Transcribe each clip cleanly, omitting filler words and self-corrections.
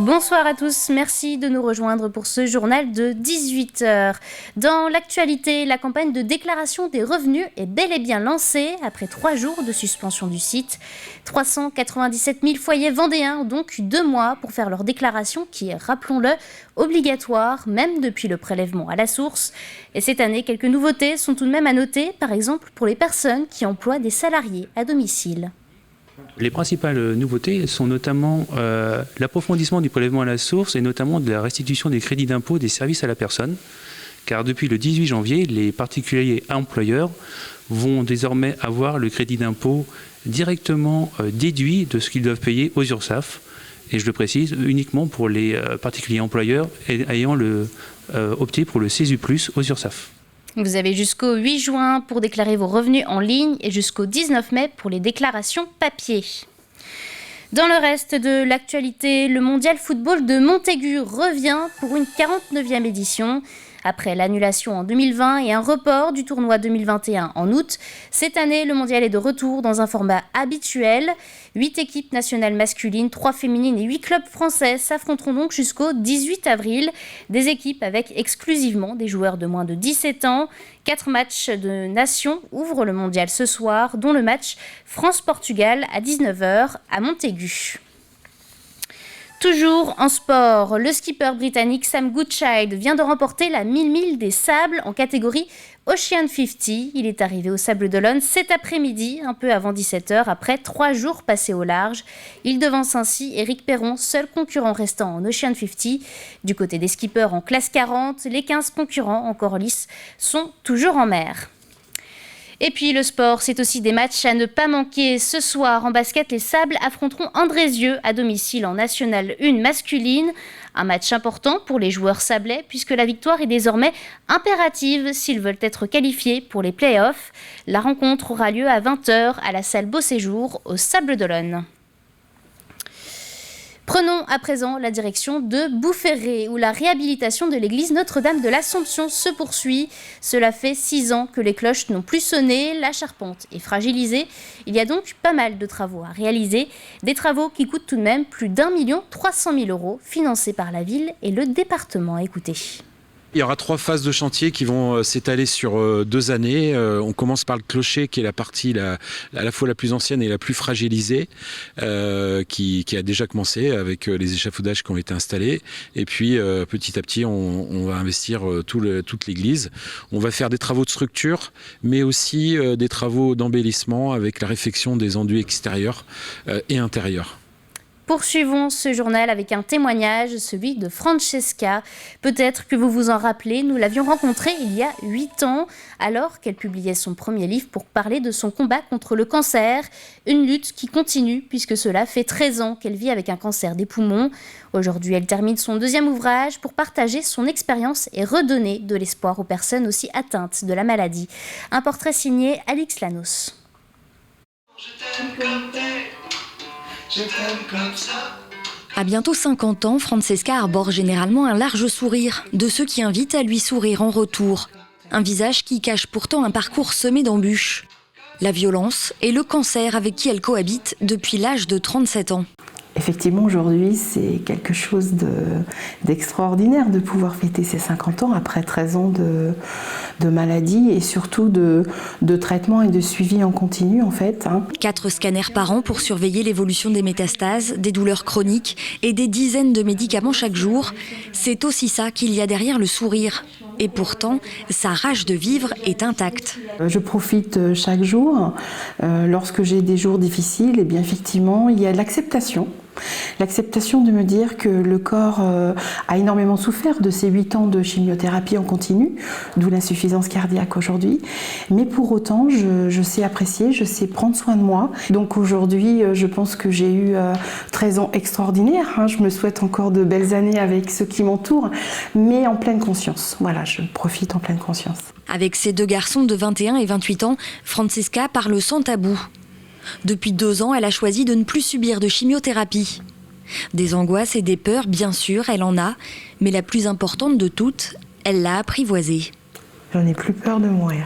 Bonsoir à tous, merci de nous rejoindre pour ce journal de 18h. Dans l'actualité, la campagne de déclaration des revenus est bel et bien lancée après 3 jours de suspension du site. 397 000 foyers vendéens ont donc 2 mois pour faire leur déclaration qui est, rappelons-le, obligatoire, même depuis le prélèvement à la source. Et cette année, quelques nouveautés sont tout de même à noter, par exemple pour les personnes qui emploient des salariés à domicile. Les principales nouveautés sont notamment l'approfondissement du prélèvement à la source et notamment de la restitution des crédits d'impôt des services à la personne. Car depuis le 18 janvier, les particuliers employeurs vont désormais avoir le crédit d'impôt directement déduit de ce qu'ils doivent payer aux URSSAF. Et je le précise, uniquement pour les particuliers employeurs ayant opté pour le CESU+, aux URSSAF. Vous avez jusqu'au 8 juin pour déclarer vos revenus en ligne et jusqu'au 19 mai pour les déclarations papier. Dans le reste de l'actualité, le mondial football de Montaigu revient pour une 49e édition. Après l'annulation en 2020 et un report du tournoi 2021 en août, cette année, le mondial est de retour dans un format habituel. 8 équipes nationales masculines, 3 féminines et 8 clubs français s'affronteront donc jusqu'au 18 avril. Des équipes avec exclusivement des joueurs de moins de 17 ans. 4 matchs de nations ouvrent le mondial ce soir, dont le match France-Portugal à 19h à Montaigu. Toujours en sport, le skipper britannique Sam Goodchild vient de remporter la 1000 milles des sables en catégorie Ocean 50. Il est arrivé aux Sables d'Olonne cet après-midi, un peu avant 17h, après 3 jours passés au large. Il devance ainsi Éric Perron, seul concurrent restant en Ocean 50. Du côté des skippers en classe 40, les 15 concurrents encore en lice sont toujours en mer. Et puis le sport, c'est aussi des matchs à ne pas manquer. Ce soir, en basket, les Sables affronteront Andrézieux à domicile en National 1 masculine. Un match important pour les joueurs sablais puisque la victoire est désormais impérative s'ils veulent être qualifiés pour les play-offs. La rencontre aura lieu à 20h à la salle Beau Séjour aux Sables d'Olonne. Prenons à présent la direction de Boufféré, où la réhabilitation de l'église Notre-Dame de l'Assomption se poursuit. Cela fait 6 ans que les cloches n'ont plus sonné, la charpente est fragilisée. Il y a donc pas mal de travaux à réaliser, des travaux qui coûtent tout de même plus d'1 300 000 € financés par la ville et le département. Écoutez. Il y aura 3 phases de chantier qui vont s'étaler sur 2 années. On commence par le clocher qui est la partie à la fois la plus ancienne et la plus fragilisée qui a déjà commencé avec les échafaudages qui ont été installés. Et puis petit à petit on va investir toute l'église. On va faire des travaux de structure mais aussi des travaux d'embellissement avec la réfection des enduits extérieurs et intérieurs. Poursuivons ce journal avec un témoignage, celui de Francesca. Peut-être que vous vous en rappelez, nous l'avions rencontrée il y a 8 ans, alors qu'elle publiait son premier livre pour parler de son combat contre le cancer. Une lutte qui continue, puisque cela fait 13 ans qu'elle vit avec un cancer des poumons. Aujourd'hui, elle termine son 2e ouvrage pour partager son expérience et redonner de l'espoir aux personnes aussi atteintes de la maladie. Un portrait signé Alix Lanos. À bientôt 50 ans, Francesca arbore généralement un large sourire, de ceux qui invitent à lui sourire en retour. Un visage qui cache pourtant un parcours semé d'embûches. La violence et le cancer avec qui elle cohabite depuis l'âge de 37 ans. Effectivement, aujourd'hui, c'est quelque chose d'extraordinaire de pouvoir fêter ses 50 ans après 13 ans de maladie et surtout de traitement et de suivi en continu, en fait. 4 scanners par an pour surveiller l'évolution des métastases, des douleurs chroniques et des dizaines de médicaments chaque jour. C'est aussi ça qu'il y a derrière le sourire. Et pourtant, sa rage de vivre est intacte. Je profite chaque jour. Lorsque j'ai des jours difficiles, et bien effectivement, il y a l'acceptation. L'acceptation de me dire que le corps a énormément souffert de ces 8 ans de chimiothérapie en continu, d'où l'insuffisance cardiaque aujourd'hui. Mais pour autant, je sais apprécier, je sais prendre soin de moi. Donc aujourd'hui, je pense que j'ai eu 13 ans extraordinaires. Je me souhaite encore de belles années avec ceux qui m'entourent, mais en pleine conscience. Voilà, je profite en pleine conscience. Avec ses 2 garçons de 21 et 28 ans, Francesca parle sans tabou. Depuis 2 ans, elle a choisi de ne plus subir de chimiothérapie. Des angoisses et des peurs, bien sûr, elle en a, mais la plus importante de toutes, elle l'a apprivoisée. J'en ai plus peur de mourir.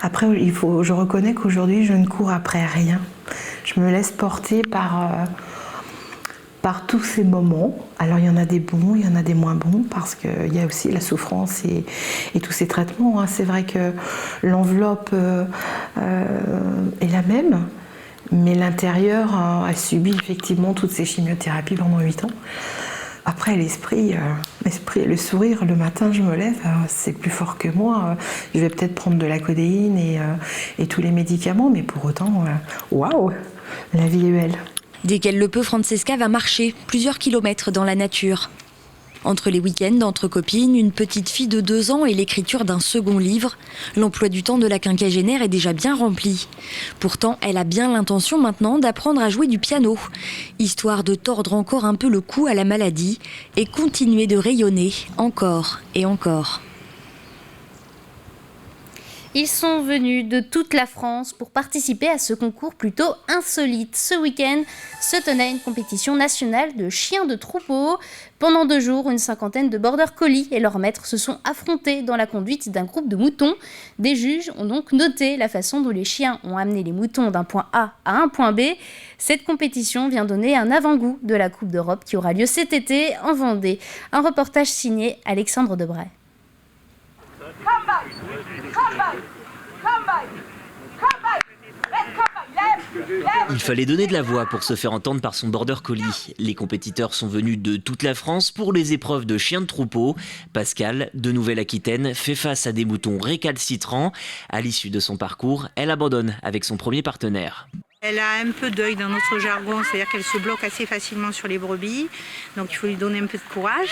Après, je reconnais qu'aujourd'hui, je ne cours après rien. Je me laisse porter par par tous ces moments. Alors il y en a des bons, il y en a des moins bons, parce qu'il y a aussi la souffrance et tous ces traitements. C'est vrai que l'enveloppe est la même, mais l'intérieur a subi effectivement toutes ces chimiothérapies pendant 8 ans. Après, l'esprit et le sourire, le matin, je me lève, c'est plus fort que moi. Je vais peut-être prendre de la codéine et tous les médicaments, mais pour autant, waouh, la vie est belle. Dès qu'elle le peut, Francesca va marcher plusieurs kilomètres dans la nature. Entre les week-ends, entre copines, une petite fille de 2 ans et l'écriture d'un second livre, l'emploi du temps de la quinquagénaire est déjà bien rempli. Pourtant, elle a bien l'intention maintenant d'apprendre à jouer du piano, histoire de tordre encore un peu le cou à la maladie et continuer de rayonner encore et encore. Ils sont venus de toute la France pour participer à ce concours plutôt insolite. Ce week-end se tenait une compétition nationale de chiens de troupeau. Pendant 2 jours, une cinquantaine de border collies et leurs maîtres se sont affrontés dans la conduite d'un groupe de moutons. Des juges ont donc noté la façon dont les chiens ont amené les moutons d'un point A à un point B. Cette compétition vient donner un avant-goût de la Coupe d'Europe qui aura lieu cet été en Vendée. Un reportage signé Alexandre Debray. Il fallait donner de la voix pour se faire entendre par son border collie. Les compétiteurs sont venus de toute la France pour les épreuves de chiens de troupeau. Pascal, de Nouvelle-Aquitaine, fait face à des moutons récalcitrants. À l'issue de son parcours, elle abandonne avec son premier partenaire. Elle a un peu d'œil dans notre jargon, c'est-à-dire qu'elle se bloque assez facilement sur les brebis. Donc il faut lui donner un peu de courage.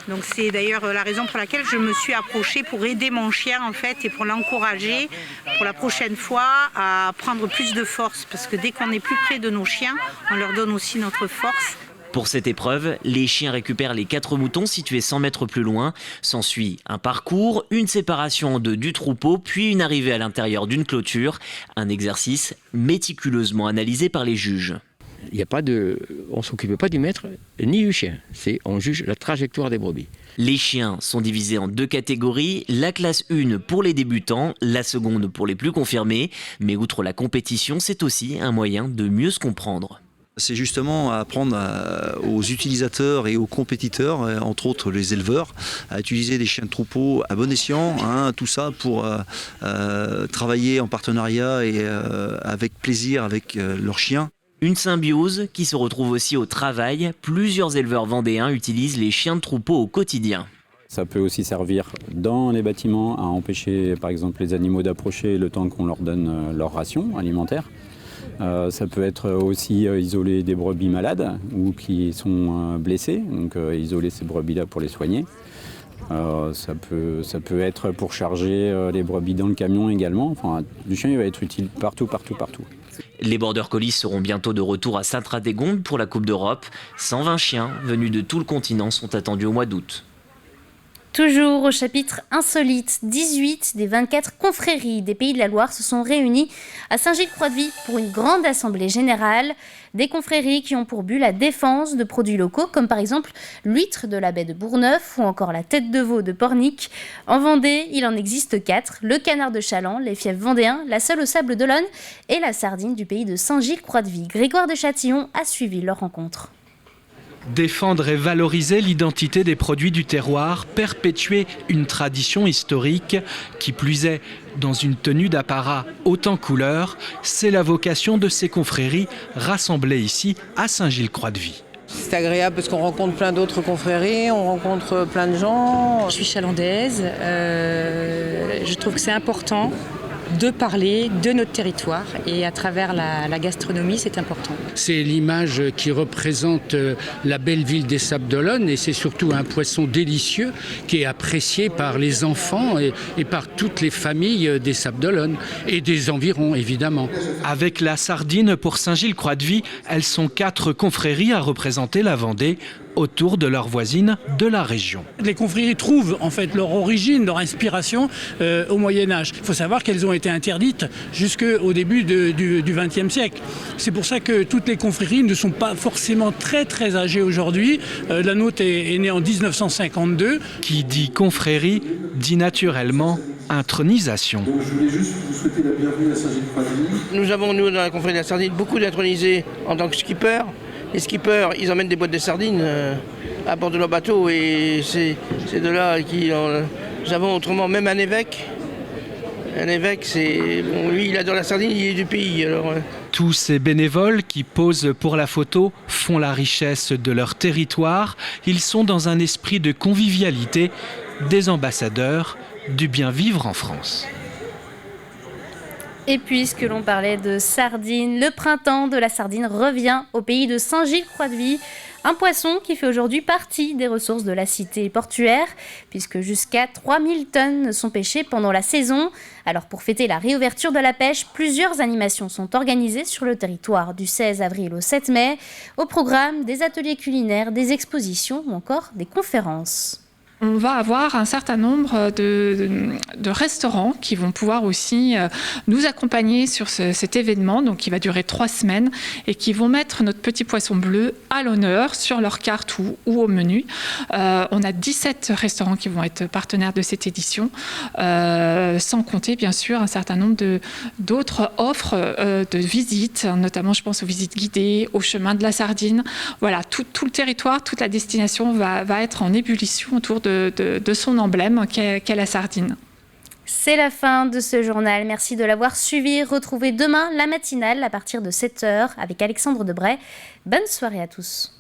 Donc c'est d'ailleurs la raison pour laquelle je me suis approchée pour aider mon chien en fait et pour l'encourager pour la prochaine fois à prendre plus de force. Parce que dès qu'on est plus près de nos chiens, on leur donne aussi notre force. Pour cette épreuve, les chiens récupèrent les 4 moutons situés 100 mètres plus loin. S'ensuit un parcours, une séparation en 2 du troupeau, puis une arrivée à l'intérieur d'une clôture. Un exercice méticuleusement analysé par les juges. On ne s'occupe pas du maître ni du chien. On juge la trajectoire des brebis. Les chiens sont divisés en 2 catégories. La classe 1 pour les débutants, la seconde pour les plus confirmés. Mais outre la compétition, c'est aussi un moyen de mieux se comprendre. C'est justement apprendre aux utilisateurs et aux compétiteurs, entre autres les éleveurs, à utiliser des chiens de troupeau à bon escient, tout ça pour travailler en partenariat et avec plaisir avec leurs chiens. Une symbiose qui se retrouve aussi au travail. Plusieurs éleveurs vendéens utilisent les chiens de troupeau au quotidien. Ça peut aussi servir dans les bâtiments à empêcher par exemple les animaux d'approcher le temps qu'on leur donne leur ration alimentaire. Ça peut être aussi isoler des brebis malades ou qui sont blessées, donc isoler ces brebis-là pour les soigner. Ça peut être pour charger les brebis dans le camion également. Enfin, le chien il va être utile partout. Les border collies seront bientôt de retour à Sainte-Radegonde pour la Coupe d'Europe. 120 chiens venus de tout le continent sont attendus au mois d'août. Toujours au chapitre insolite, 18 des 24 confréries des Pays de la Loire se sont réunies à Saint-Gilles-Croix-de-Vie pour une grande assemblée générale. Des confréries qui ont pour but la défense de produits locaux, comme par exemple l'huître de la baie de Bourgneuf ou encore la tête de veau de Pornic. En Vendée, il en existe 4, le canard de Chaland, les fiefs vendéens, la sole au sable d'Olonne et la sardine du pays de Saint-Gilles-Croix-de-Vie. Grégoire de Châtillon a suivi leur rencontre. Défendre et valoriser l'identité des produits du terroir, perpétuer une tradition historique, qui plus est dans une tenue d'apparat haute en couleurs, c'est la vocation de ces confréries rassemblées ici à Saint-Gilles-Croix-de-Vie. C'est agréable parce qu'on rencontre plein d'autres confréries, on rencontre plein de gens. Je suis chalandaise, je trouve que c'est important de parler de notre territoire et à travers la gastronomie, c'est important. C'est l'image qui représente la belle ville des Sables d'Olonne et c'est surtout un poisson délicieux qui est apprécié par les enfants et par toutes les familles des Sables d'Olonne et des environs évidemment. Avec la sardine pour Saint-Gilles-Croix-de-Vie, elles sont 4 confréries à représenter la Vendée autour de leurs voisines de la région. Les confréries trouvent en fait leur origine, leur inspiration au Moyen-Âge. Il faut savoir qu'elles ont été interdites jusqu'au début du XXe siècle. C'est pour ça que toutes les confréries ne sont pas forcément très âgées aujourd'hui. La nôtre est née en 1952. Qui dit confrérie dit naturellement intronisation. Donc je voulais juste vous souhaiter la bienvenue à Saint-Gilles-Croix-de-Vie. Nous avons, nous, dans la confrérie de la sardine, beaucoup d'intronisés en tant que skippers les skippers, ils emmènent des boîtes de sardines à bord de leur bateau et c'est de là qu'ils... Nous avons autrement même un évêque. Un évêque, lui, il adore la sardine, il est du pays. Alors, Tous ces bénévoles qui posent pour la photo font la richesse de leur territoire. Ils sont dans un esprit de convivialité, des ambassadeurs du bien vivre en France. Et puisque l'on parlait de sardines, le printemps de la sardine revient au pays de Saint-Gilles-Croix-de-Vie. Un poisson qui fait aujourd'hui partie des ressources de la cité portuaire, puisque jusqu'à 3000 tonnes sont pêchées pendant la saison. Alors pour fêter la réouverture de la pêche, plusieurs animations sont organisées sur le territoire du 16 avril au 7 mai. Au programme, des ateliers culinaires, des expositions ou encore des conférences. On va avoir un certain nombre de restaurants qui vont pouvoir aussi nous accompagner sur cet événement, donc qui va durer 3 semaines et qui vont mettre notre petit poisson bleu à l'honneur sur leur carte ou au menu. On a 17 restaurants qui vont être partenaires de cette édition, sans compter bien sûr un certain nombre d'autres offres de visites, notamment je pense aux visites guidées, au chemin de la sardine. Voilà, tout le territoire, toute la destination va être en ébullition autour de son emblème qu'est la sardine. C'est la fin de ce journal. Merci de l'avoir suivi. Retrouvez demain la matinale à partir de 7h avec Alexandre Debray. Bonne soirée à tous.